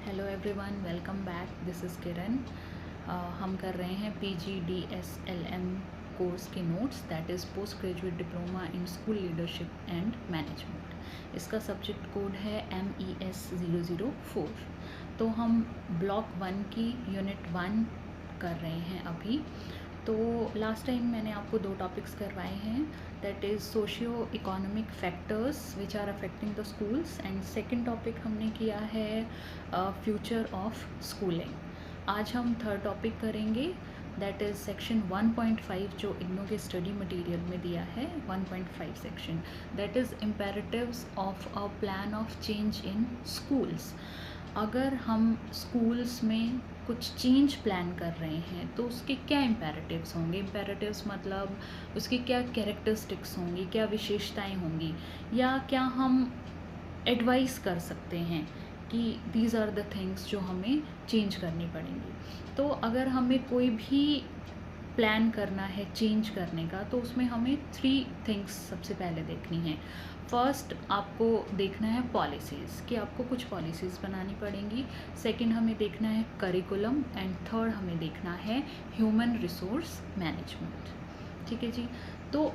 Hello everyone, welcome back. This is Kiran. हम कर रहे हैं PGDSLM कोर्स के notes, that is post graduate diploma in school leadership and management. इसका subject code है MES 004। तो हम ब्लॉक 1 की यूनिट 1 कर रहे हैं अभी। तो लास्ट टाइम मैंने आपको 2 टॉपिक्स करवाए हैं, that is socio economic factors which are affecting the schools, and second topic हमने किया है फ्यूचर ऑफ स्कूलिंग। आज हम थर्ड टॉपिक करेंगे, दैट इज़ सेक्शन 1.5 जो इग्नू के स्टडी मटेरियल में दिया है। 1.5 section, that is imperatives of a plan of change in schools. अगर हम स्कूल्स में कुछ चेंज प्लान कर रहे हैं तो उसके क्या इम्पेरेटिव्स होंगे। इम्पेरेटिव्स मतलब उसकी क्या कैरेक्टरिस्टिक्स होंगी, क्या विशेषताएं होंगी, या क्या हम एडवाइस कर सकते हैं कि दीज आर द थिंग्स जो हमें चेंज करनी पड़ेंगी। तो अगर हमें कोई भी प्लान करना है चेंज करने का, तो उसमें हमें 3 थिंग्स सबसे पहले देखनी है। फर्स्ट, आपको देखना है पॉलिसीज़, कि आपको कुछ पॉलिसीज़ बनानी पड़ेंगी। सेकंड, हमें देखना है करिकुलम, एंड थर्ड हमें देखना है ह्यूमन रिसोर्स मैनेजमेंट। ठीक है जी। तो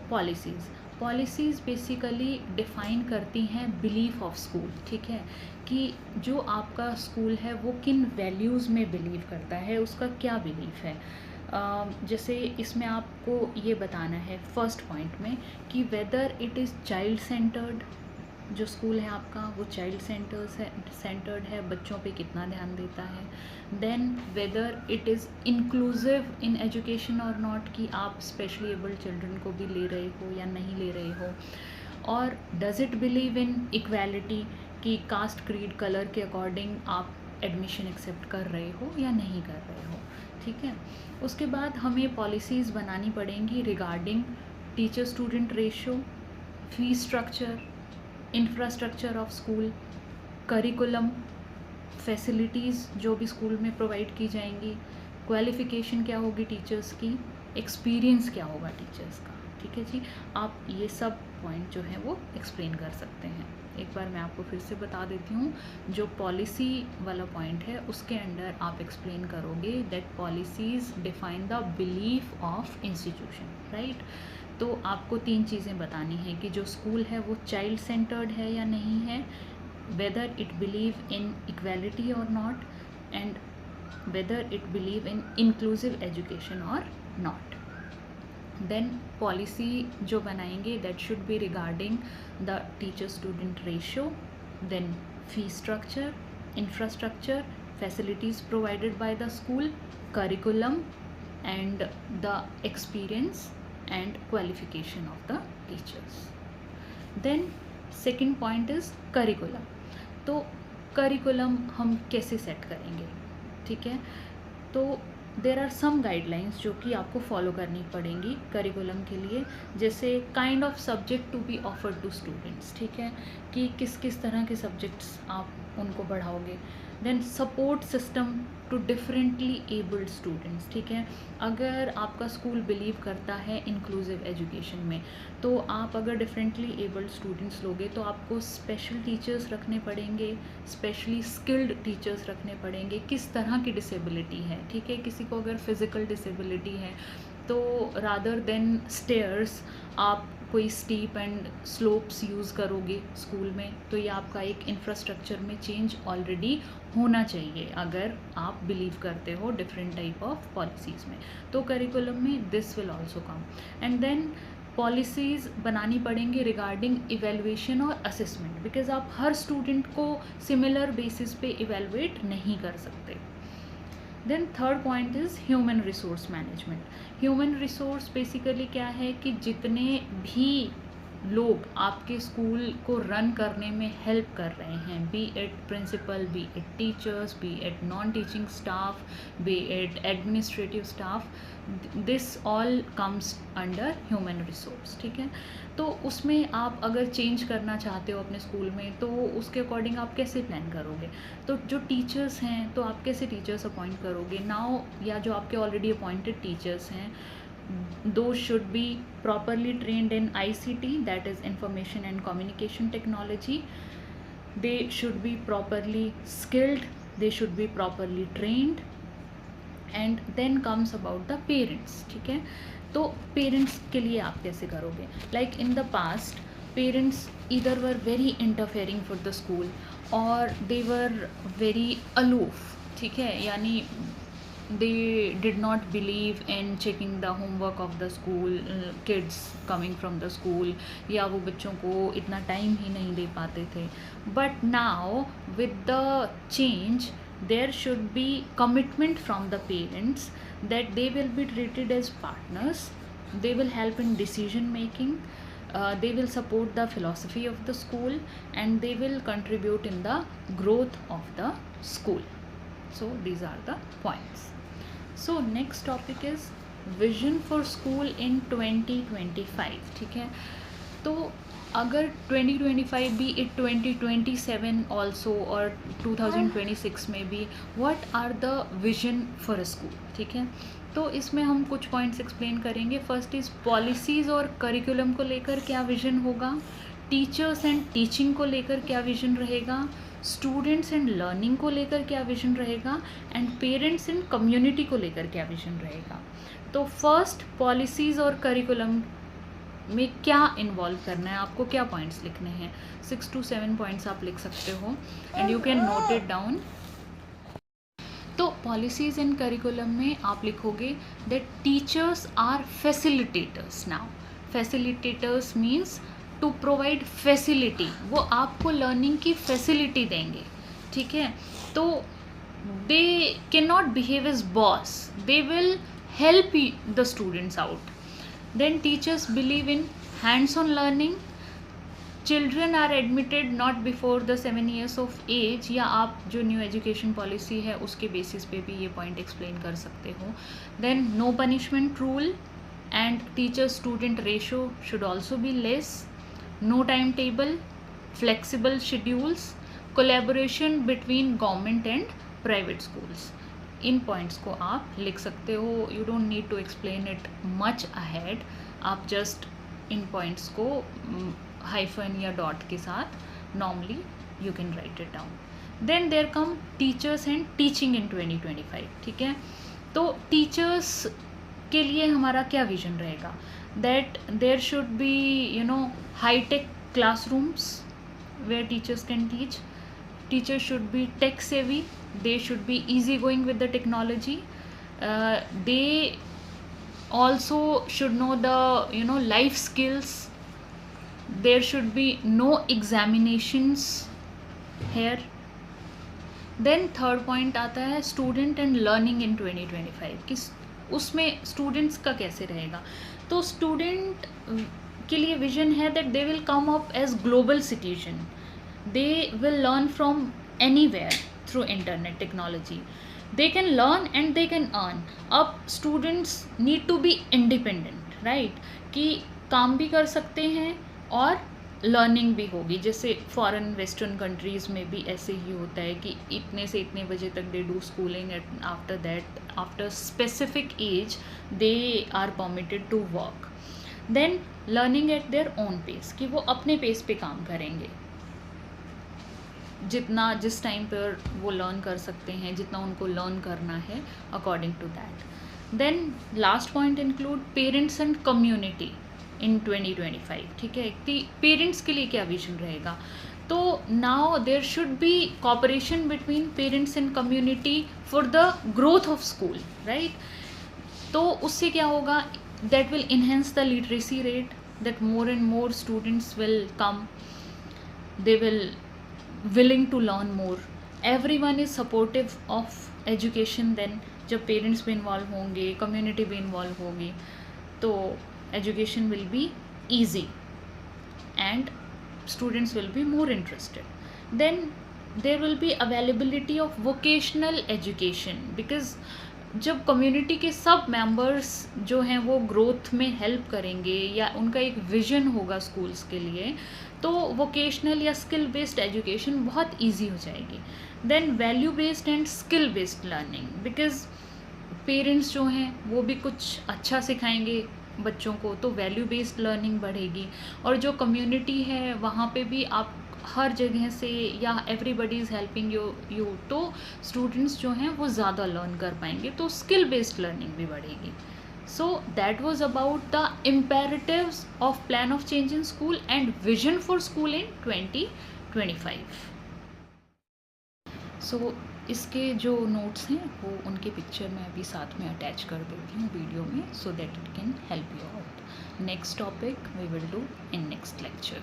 पॉलिसीज़ बेसिकली डिफ़ाइन करती हैं बिलीफ ऑफ स्कूल। ठीक है, कि जो आपका स्कूल है वो किन वैल्यूज़ में बिलीव करता है, उसका क्या बिलीफ है। जैसे इसमें आपको ये बताना है फर्स्ट पॉइंट में कि weather it is child centred, जो स्कूल है आपका वो चाइल्ड सेंटर्ड है, बच्चों पे कितना ध्यान देता है। Then whether it is inclusive in education और नॉट, कि आप स्पेशली एबल्ड चिल्ड्रन को भी ले रहे हो या नहीं ले रहे हो। और does it believe in equality, कि कास्ट क्रीड कलर के अकॉर्डिंग आप एडमिशन एक्सेप्ट कर रहे हो या नहीं कर रहे हो। ठीक है, उसके बाद हमें पॉलिसीज़ बनानी पड़ेंगी regarding teacher student ratio, fee structure, infrastructure of school, curriculum, facilities जो भी स्कूल में प्रोवाइड की जाएंगी, क्वालिफ़िकेशन क्या होगी टीचर्स की, एक्सपीरियंस क्या होगा टीचर्स का। ठीक है जी, आप ये सब पॉइंट जो है वो एक्सप्लेन कर सकते हैं। एक बार मैं आपको फिर से बता देती हूँ, जो पॉलिसी वाला पॉइंट है उसके अंडर आप एक्सप्लेन करोगे that policies define the belief of institution, right. तो आपको 3 चीज़ें बतानी हैं कि जो स्कूल है वो चाइल्ड सेंटर्ड है या नहीं है, whether it believe in equality और not, and whether it believe in inclusive education और नॉट। देन पॉलिसी जो बनाएंगे that should be regarding the teacher student ratio, then fee structure, infrastructure, facilities provided by the school, curriculum, and the experience and qualification of the teachers. Then second point is curriculum. तो curriculum हम कैसे set करेंगे। ठीक है, तो there are some guidelines जो कि आपको फॉलो करनी पड़ेंगी करिकुलम के लिए, जैसे kind of subject to be offered to students. ठीक है, कि किस किस तरह के सब्जेक्ट्स आप उनको बढ़ाओगे। Then support system to differently abled students. ठीक है, अगर आपका स्कूल बिलीव करता है इंक्लूसिव एजुकेशन में, तो आप अगर डिफरेंटली एबल्ड स्टूडेंट्स लोगे तो आपको स्पेशल टीचर्स रखने पड़ेंगे, स्पेशली स्किल्ड टीचर्स रखने पड़ेंगे। किस तरह की डिसेबिलिटी है, ठीक है, किसी को अगर फिज़िकल डिसेबिलिटी है तो रादर देन स्टेयर्स आप कोई स्टीप एंड स्लोप्स यूज़ करोगे स्कूल में, तो ये आपका एक इंफ्रास्ट्रक्चर में चेंज ऑलरेडी होना चाहिए अगर आप बिलीव करते हो डिफरेंट टाइप ऑफ पॉलिसीज़ में। तो करिकुलम में this will also come. And then policies बनानी पड़ेंगी रिगार्डिंग इवेलुएशन और असेसमेंट, बिकॉज आप हर स्टूडेंट को सिमिलर बेसिस पे इवेलुएट नहीं कर सकते। Then third point is human resource management. Human resource basically क्या है कि जितने भी लोग आपके स्कूल को रन करने में हेल्प कर रहे हैं, be it principal, be it teachers, be it non teaching staff, be it administrative staff, this all comes under human resource. ठीक है, तो उसमें आप अगर चेंज करना चाहते हो अपने स्कूल में तो उसके अकॉर्डिंग आप कैसे प्लान करोगे। तो जो टीचर्स हैं तो आप कैसे टीचर्स अपॉइंट करोगे नाउ, या जो आपके ऑलरेडी अपॉइंटेड टीचर्स हैं, those should be properly trained in ICT, that is information and communication technology. They should be properly skilled they should be properly trained, and then comes about the parents. ठीक है, तो parents के लिए आप कैसे करोगे? Like in the past parents either were very interfering for the school or they were very aloof. ठीक है, यानी they did not believe in checking the homework of the school kids coming from the school, या वो बच्चों को इतना time ही नहीं दे पाते थे. But now with the change there should be commitment from the parents that they will be treated as partners, they will help in decision making, they will support the philosophy of the school, and they will contribute in the growth of the school. So these are the points. So next topic is vision for school in 2025. ठीक है, तो अगर 2025 भी, it 2027 also और 2026 में भी, what are the vision for a school? ठीक है, तो इसमें हम कुछ पॉइंट्स एक्सप्लेन करेंगे. फर्स्ट इज़ पॉलिसीज़ और करिकुलम को लेकर क्या विजन होगा, टीचर्स एंड टीचिंग को लेकर क्या विजन रहेगा, स्टूडेंट्स एंड लर्निंग को लेकर क्या विजन रहेगा, एंड पेरेंट्स एंड कम्युनिटी को लेकर क्या विजन रहेगा. तो फर्स्ट पॉलिसीज़ और करिकुलम में क्या इन्वॉल्व करना है, आपको क्या पॉइंट्स लिखने हैं. 6 to 7 पॉइंट्स आप लिख सकते हो and you can note it down. तो पॉलिसीज़ एंड करिकुलम में आप लिखोगे that teachers are facilitators. Now facilitators means to provide facility, वो आपको लर्निंग की फैसिलिटी देंगे. ठीक है, तो they can not behave as boss, they will help the students out. Then teachers believe in hands on learning. Children are admitted not before the 7 years of age, या आप जो न्यू एजुकेशन पॉलिसी है उसके basis पे भी ये point explain कर सकते हो. Then no punishment rule and teacher student ratio should also be less. No time table, flexible schedules, collaboration between government and private schools. इन पॉइंट्स को आप लिख सकते हो. You don't need to explain it much ahead, आप just इन points को hyphen या डॉट के साथ normally you can write it down. Then there come teachers and teaching in 2025. ठीक है, तो टीचर्स के लिए हमारा क्या विजन रहेगा, that there should be high tech classrooms where teachers can teach. Teachers should be tech savvy, they should be easy going with the technology. They also should know the life skills. There should be no examinations here. Then third point आता है student and learning in 2025 कि उसमें students का कैसे रहेगा. तो student के लिए vision है that they will come up as global citizen. They will learn from anywhere through internet technology. They can learn and they can earn. अब students need to be independent, right? कि काम भी कर सकते हैं और लर्निंग भी होगी. जैसे फॉरेन वेस्टर्न कंट्रीज़ में भी ऐसे ही होता है कि इतने से इतने बजे तक they do schooling and after that after specific age they are permitted to work. Then learning at their own pace, कि वो अपने पेस पे काम करेंगे, जिस टाइम पर वो लर्न कर सकते हैं, जितना उनको लर्न करना है according to that. Then last point include parents and community in 2025. ठीक है, कि पेरेंट्स के लिए क्या विजन रहेगा. तो now there should be cooperation between parents and community for the growth of school, right. तो उससे क्या होगा, that will enhance the literacy rate, that more and more students will come, they will willing to learn more. Everyone is supportive of education. then जब parents भी involve होंगे, community भी involve होगी, तो education will be easy and students will be more interested. Then there will be availability of vocational education, because जब community के सब members जो हैं वो ग्रोथ में हेल्प करेंगे या उनका एक विजन होगा स्कूल्स के लिए, तो वोकेशनल या स्किल बेस्ड एजुकेशन बहुत इजी हो जाएगी. Then value based and skill based learning, because parents जो हैं वो भी कुछ अच्छा सिखाएंगे बच्चों को, तो वैल्यू बेस्ड लर्निंग बढ़ेगी. और जो कम्युनिटी है वहाँ पे भी आप हर जगह से या एवरीबडी इज़ हेल्पिंग यू तो स्टूडेंट्स जो हैं वो ज़्यादा लर्न कर पाएंगे, तो स्किल बेस्ड लर्निंग भी बढ़ेगी. So that was about the imperatives of plan of change in school and vision for school in 2025. So इसके जो नोट्स हैं वो उनके पिक्चर में अभी साथ में अटैच कर देती हूँ वीडियो में, so that it can help you out. Next topic we will do in next lecture.